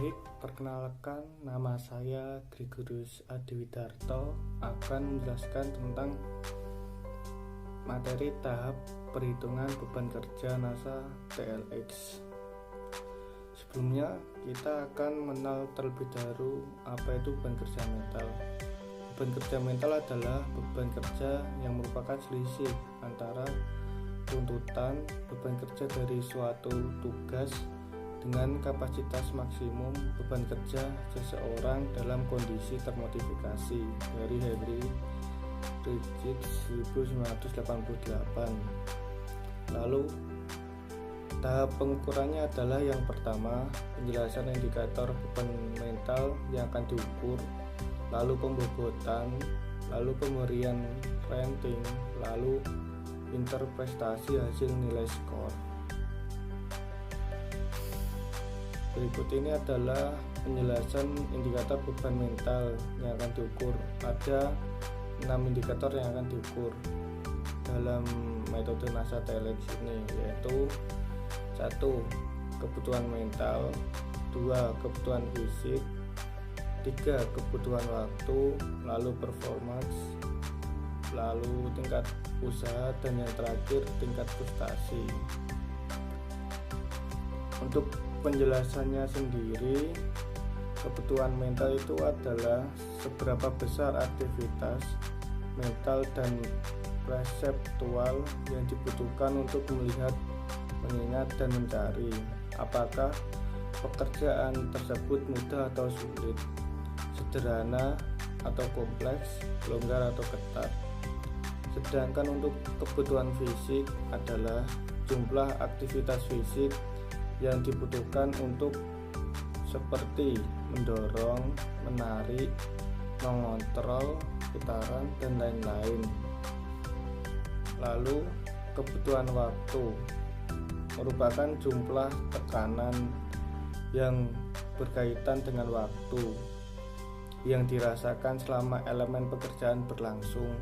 Baik, perkenalkan nama saya Gregorius Adiwidarto akan menjelaskan tentang materi tahap perhitungan beban kerja NASA TLX. Sebelumnya kita akan mengenal terlebih dahulu apa itu beban kerja mental. Beban kerja mental adalah beban kerja yang merupakan selisih antara tuntutan beban kerja dari suatu tugas dengan kapasitas maksimum beban kerja seseorang dalam kondisi termodifikasi dari Henry Rigid 1988. Lalu tahap pengukurannya adalah yang pertama, penjelasan indikator beban mental yang akan diukur, lalu pembobotan, lalu pemberian rating, lalu interpretasi hasil nilai skor. Berikut ini adalah penjelasan indikator beban mental yang akan diukur. Ada 6 indikator yang akan diukur dalam metode NASA TLX ini, yaitu 1. Kebutuhan mental, 2. Kebutuhan fisik, 3. Kebutuhan waktu, lalu performance, lalu tingkat usaha, dan yang terakhir tingkat prestasi. Untuk penjelasannya sendiri, kebutuhan mental itu adalah seberapa besar aktivitas mental dan perseptual yang dibutuhkan untuk melihat, mengingat, dan mencari apakah pekerjaan tersebut mudah atau sulit, sederhana atau kompleks, longgar atau ketat. Sedangkan untuk kebutuhan fisik adalah jumlah aktivitas fisik yang dibutuhkan untuk seperti mendorong, menarik, mengontrol putaran, dan lain-lain. Lalu kebutuhan waktu merupakan jumlah tekanan yang berkaitan dengan waktu yang dirasakan selama elemen pekerjaan berlangsung,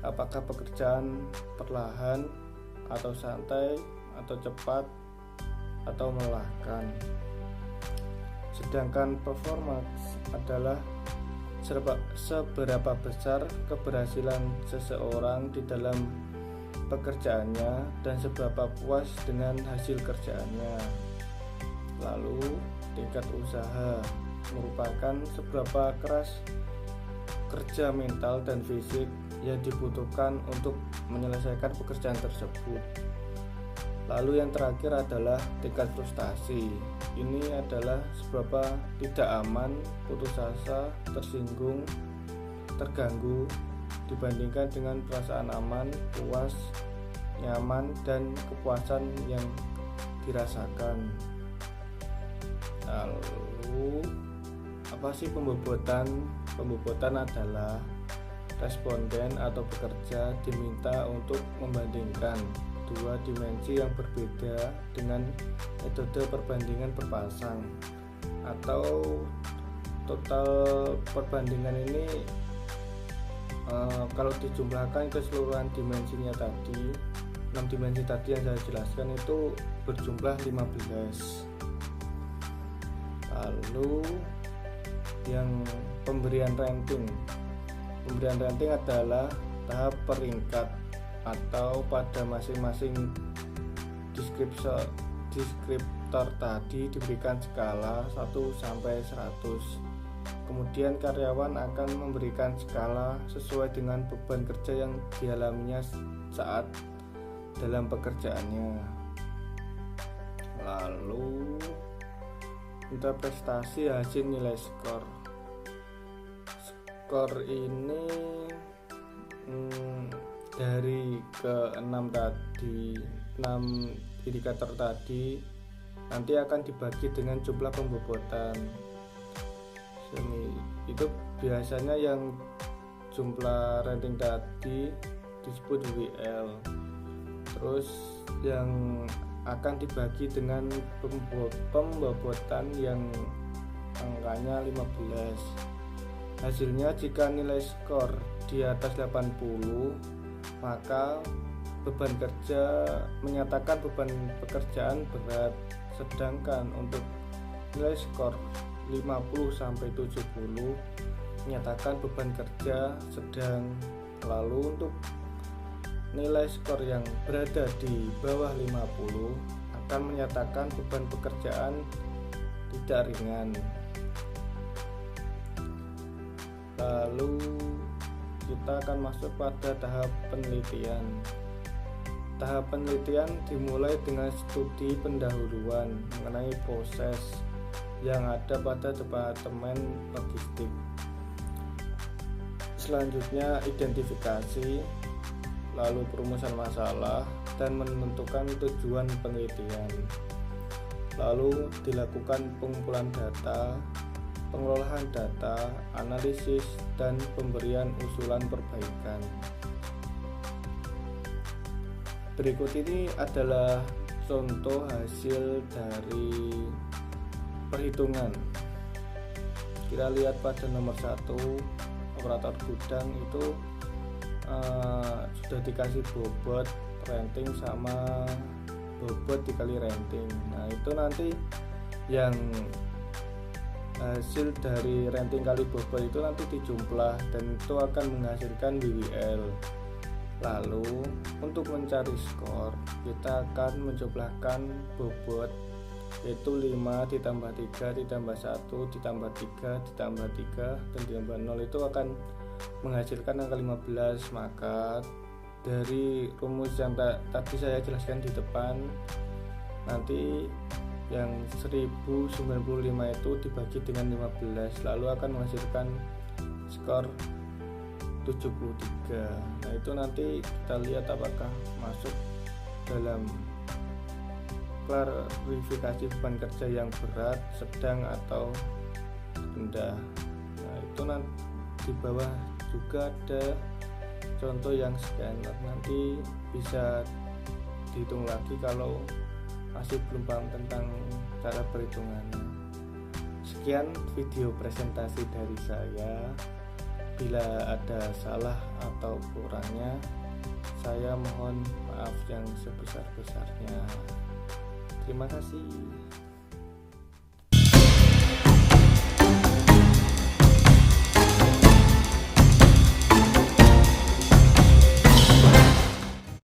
apakah pekerjaan perlahan atau santai atau cepat atau melelahkan. Sedangkan performance adalah seberapa besar keberhasilan seseorang di dalam pekerjaannya dan seberapa puas dengan hasil kerjaannya. Lalu tingkat usaha merupakan seberapa keras kerja mental dan fisik yang dibutuhkan untuk menyelesaikan pekerjaan tersebut. Lalu yang terakhir adalah tingkat frustasi. Ini adalah seberapa tidak aman, putus asa, tersinggung, terganggu dibandingkan dengan perasaan aman, puas, nyaman, dan kepuasan yang dirasakan. Lalu apa sih pembobotan? Pembobotan adalah responden atau pekerja diminta untuk membandingkan dua dimensi yang berbeda dengan metode perbandingan berpasang, atau total perbandingan ini kalau dijumlahkan keseluruhan dimensinya tadi, 6 dimensi tadi yang saya jelaskan itu berjumlah 15. Lalu yang pemberian rating adalah tahap peringkat atau pada masing-masing deskriptor tadi diberikan skala 1 sampai 100. Kemudian karyawan akan memberikan skala sesuai dengan beban kerja yang dialaminya saat dalam pekerjaannya. Lalu interpretasi hasil nilai skor. Skor ini dari ke-6 tadi, 6 indikator tadi nanti akan dibagi dengan jumlah pembobotan. Itu biasanya yang jumlah rating tadi disebut WL. Terus yang akan dibagi dengan pembobotan yang angkanya 15. Hasilnya jika nilai skor di atas 80, maka beban kerja menyatakan beban pekerjaan berat, sedangkan untuk nilai skor 50-70 menyatakan beban kerja sedang. Lalu untuk nilai skor yang berada di bawah 50 akan menyatakan beban pekerjaan tidak ringan. Lalu kita akan masuk pada tahap penelitian. Tahap penelitian dimulai dengan studi pendahuluan mengenai proses yang ada pada departemen logistik. Selanjutnya identifikasi, lalu perumusan masalah dan menentukan tujuan penelitian. Lalu dilakukan pengumpulan data, pengelolaan data, analisis, dan pemberian usulan perbaikan. Berikut ini adalah contoh hasil dari perhitungan. Kita lihat pada nomor 1, operator gudang itu sudah dikasih bobot renting sama bobot dikali renting. Nah itu nanti yang hasil dari renting kali bobot itu nanti dijumlah dan itu akan menghasilkan WWL. Lalu untuk mencari skor kita akan menjumlahkan bobot, yaitu 5 ditambah 3 ditambah 1 ditambah 3 ditambah 3 dan ditambah 0 itu akan menghasilkan angka 15. Maka dari rumus yang tadi saya jelaskan di depan, nanti yang 1095 itu dibagi dengan 15 lalu akan menghasilkan skor 73. Nah itu nanti kita lihat apakah masuk dalam klarifikasi beban kerja yang berat, sedang, atau rendah. Nah itu nanti di bawah juga ada contoh yang scanner, nanti bisa dihitung lagi kalau masih belum paham tentang cara perhitungannya. Sekian video presentasi dari saya. Bila ada salah atau kurangnya, saya mohon maaf yang sebesar-besarnya. Terima kasih.